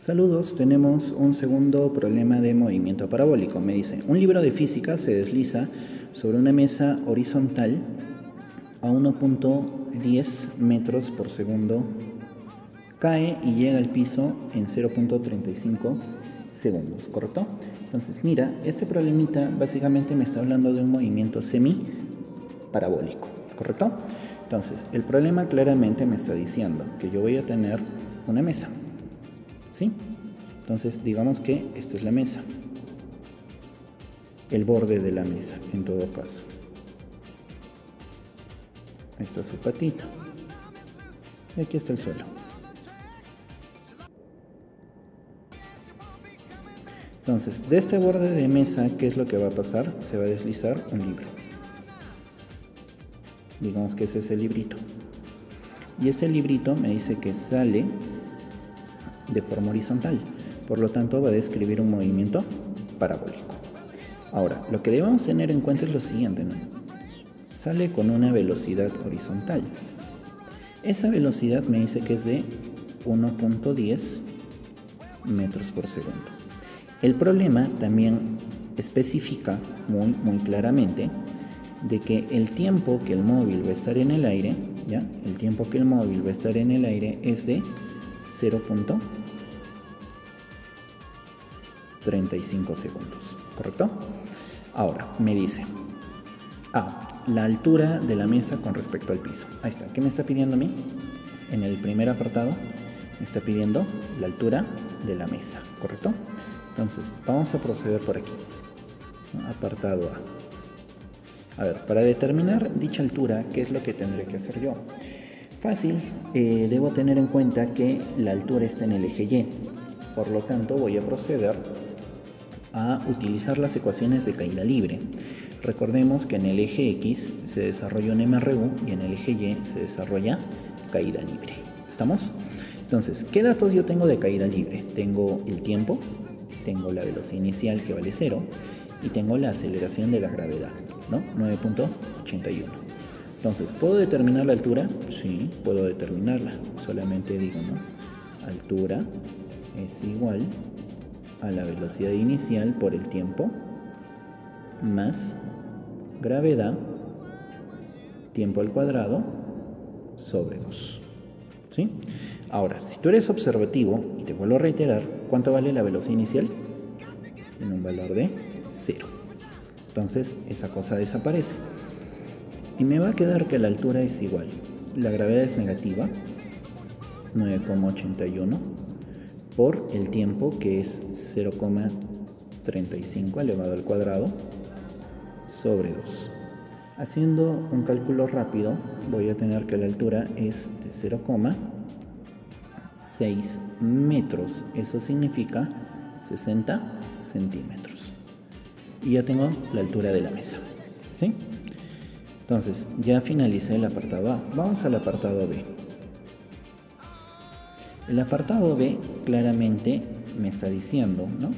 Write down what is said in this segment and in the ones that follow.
Saludos, tenemos un segundo problema de movimiento parabólico. Me dice, un libro de física se desliza sobre una mesa horizontal a 1.10 metros por segundo, cae y llega al piso en 0.35 segundos, ¿correcto? Entonces, mira, este problemita básicamente me está hablando de un movimiento semi-parabólico, ¿correcto? Entonces, el problema claramente me está diciendo que yo voy a tener una mesa, ¿sí? Entonces, digamos que esta es la mesa, el borde de la mesa, en todo caso. Ahí está su patita. Y aquí está el suelo. Entonces, de este borde de mesa, ¿qué es lo que va a pasar? Se va a deslizar un libro. Digamos que ese es el librito. Y este librito me dice que sale de forma horizontal. Por lo tanto, va a describir un movimiento parabólico. Ahora, lo que debemos tener en cuenta es lo siguiente, ¿no? Sale con una velocidad horizontal. Esa velocidad me dice que es de 1.10 metros por segundo. El problema también especifica muy claramente de que el tiempo que el móvil va a estar en el aire, ¿ya? El tiempo que el móvil va a estar en el aire es de 0.35 segundos, ¿correcto? Ahora, me dice, la altura de la mesa con respecto al piso. Ahí está. ¿Qué me está pidiendo a mí? En el primer apartado me está pidiendo la altura de la mesa, ¿correcto? Entonces, vamos a proceder por aquí. Apartado A. A ver, para determinar dicha altura, ¿qué es lo que tendré que hacer yo? Fácil, debo tener en cuenta que la altura está en el eje Y. Por lo tanto, voy a proceder a utilizar las ecuaciones de caída libre. Recordemos que en el eje X se desarrolla un MRU y en el eje Y se desarrolla caída libre. ¿Estamos? Entonces, ¿qué datos yo tengo de caída libre? Tengo el tiempo, tengo la velocidad inicial que vale 0 y tengo la aceleración de la gravedad, ¿no? 9.81. Entonces, ¿puedo determinar la altura? Sí, puedo determinarla. Solamente digo, ¿no? Altura es igual a la velocidad inicial por el tiempo más gravedad, tiempo al cuadrado, sobre 2. ¿Sí? Ahora, si tú eres observativo, y te vuelvo a reiterar, ¿cuánto vale la velocidad inicial? Tiene un valor de 0. Entonces, esa cosa desaparece. Y me va a quedar que la altura es igual. La gravedad es negativa, 9.81, por el tiempo, que es 0.35 elevado al cuadrado, sobre 2. Haciendo un cálculo rápido, voy a tener que la altura es de 0,6 metros. Eso significa 60 centímetros. Y ya tengo la altura de la mesa, ¿sí? Entonces, ya finalicé el apartado A. Vamos al apartado B. El apartado B claramente me está diciendo, ¿no?,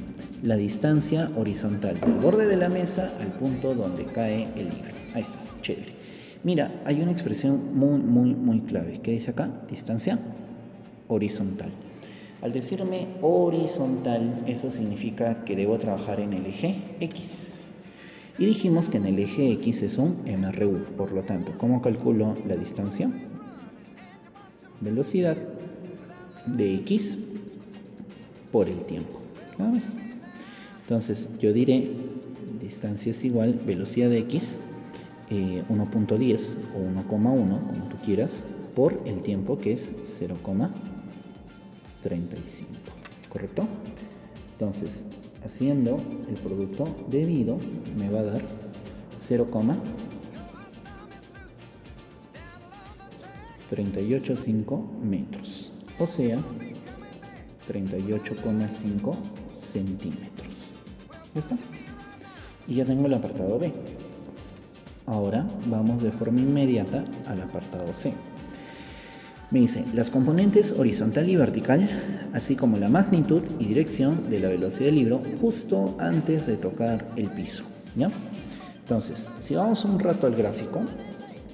la distancia horizontal del borde de la mesa al punto donde cae el libro. Ahí está, chévere. Mira, hay una expresión muy clave. ¿Qué dice acá? Distancia horizontal. Al decirme horizontal, eso significa que debo trabajar en el eje X. Y dijimos que en el eje X es un MRU. Por lo tanto, ¿cómo calculo la distancia? Velocidad de X por el tiempo. Nada más. Entonces, yo diré distancia es igual velocidad de X 1.10 o 1,1, como tú quieras, por el tiempo, que es 0,35. ¿Correcto? Entonces, haciendo el producto debido, me va a dar 0,385 metros. O sea, 38,5 centímetros. ¿Ya está? Y ya tengo el apartado B. Ahora vamos de forma inmediata al apartado C. Me dice, las componentes horizontal y vertical, así como la magnitud y dirección de la velocidad del libro justo antes de tocar el piso, ¿ya? Entonces, si vamos un rato al gráfico,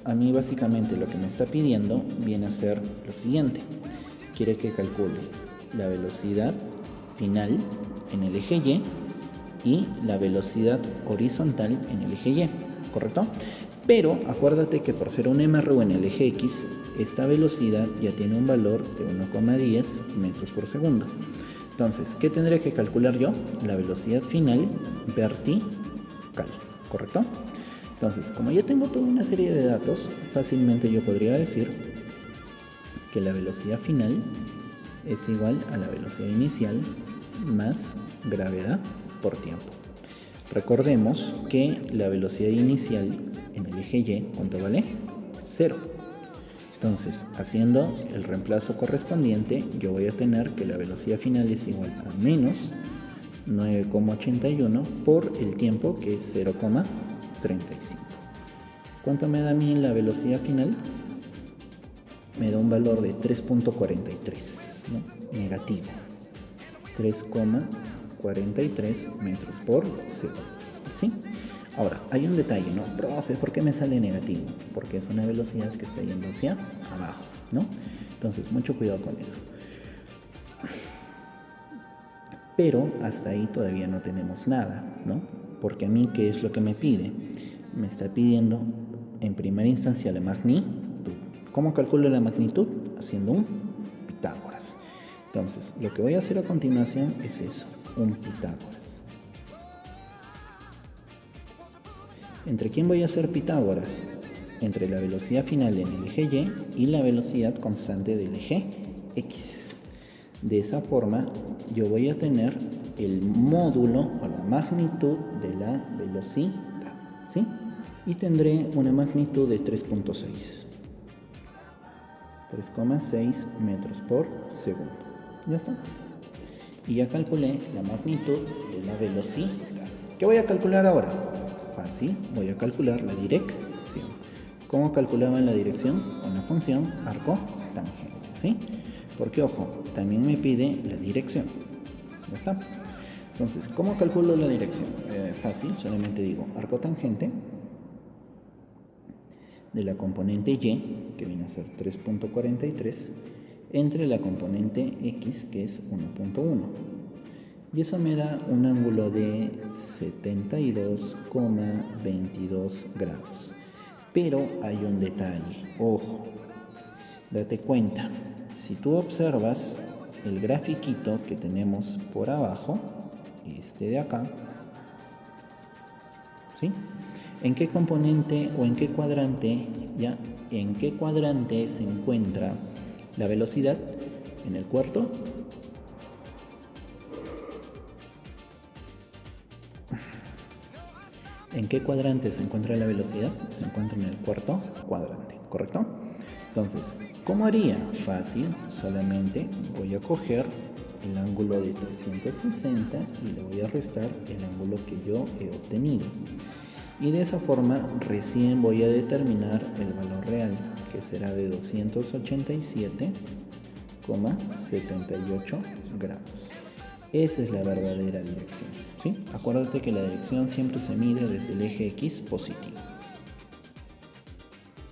a mí básicamente lo que me está pidiendo viene a ser lo siguiente. Quiere que calcule la velocidad final en el eje Y y la velocidad horizontal en el eje Y, ¿correcto? Pero acuérdate que por ser un MRU en el eje X, esta velocidad ya tiene un valor de 1,10 metros por segundo. Entonces, ¿qué tendría que calcular yo? La velocidad final vertical, ¿correcto? Entonces, como ya tengo toda una serie de datos, fácilmente yo podría decir que la velocidad final es igual a la velocidad inicial más gravedad por tiempo. Recordemos que la velocidad inicial en el eje Y, ¿cuánto vale? 0. Entonces, haciendo el reemplazo correspondiente, yo voy a tener que la velocidad final es igual a menos 9,81 por el tiempo, que es 0,35. ¿Cuánto me da a mí la velocidad final? Me da un valor de 3,43, ¿no? Negativo. 3,43 metros por segundo, ¿sí? Ahora, hay un detalle, ¿no? Profe, ¿por qué me sale negativo? Porque es una velocidad que está yendo hacia abajo, ¿no? Entonces, mucho cuidado con eso. Pero hasta ahí todavía no tenemos nada, ¿no? Porque a mí, ¿qué es lo que me pide? Me está pidiendo, en primera instancia, la magnitud. ¿Cómo calculo la magnitud? Haciendo un Pitágoras. Entonces, lo que voy a hacer a continuación es eso, un Pitágoras. ¿Entre quién voy a hacer Pitágoras? Entre la velocidad final en el eje Y y la velocidad constante del eje X. De esa forma, yo voy a tener el módulo o la magnitud de la velocidad, ¿sí? Y tendré una magnitud de 3,6. 3,6 metros por segundo. Ya está. Y ya calculé la magnitud de la velocidad. ¿Qué voy a calcular ahora? Fácil, voy a calcular la dirección. ¿Cómo calculaba la dirección? Con la función arco tangente, ¿sí? Porque, ojo, también me pide la dirección. ¿Ya está? Entonces, ¿cómo calculo la dirección? Fácil, solamente digo arco tangente de la componente Y, que viene a ser 3,43, entre la componente X, que es 1,1. Y eso me da un ángulo de 72,22 grados. Pero hay un detalle, ojo, date cuenta, si tú observas el grafiquito que tenemos por abajo, este de acá, ¿sí? ¿En qué componente o en qué cuadrante, ya, en qué cuadrante se encuentra la velocidad? ¿En el cuarto? ¿En qué cuadrante se encuentra la velocidad? Se encuentra en el cuarto cuadrante, ¿correcto? Entonces, ¿cómo haría? Fácil, solamente voy a coger el ángulo de 360 y le voy a restar el ángulo que yo he obtenido. Y de esa forma recién voy a determinar el valor real, que será de 287,78 grados. Esa es la verdadera dirección, ¿sí? Acuérdate que la dirección siempre se mide desde el eje X positivo.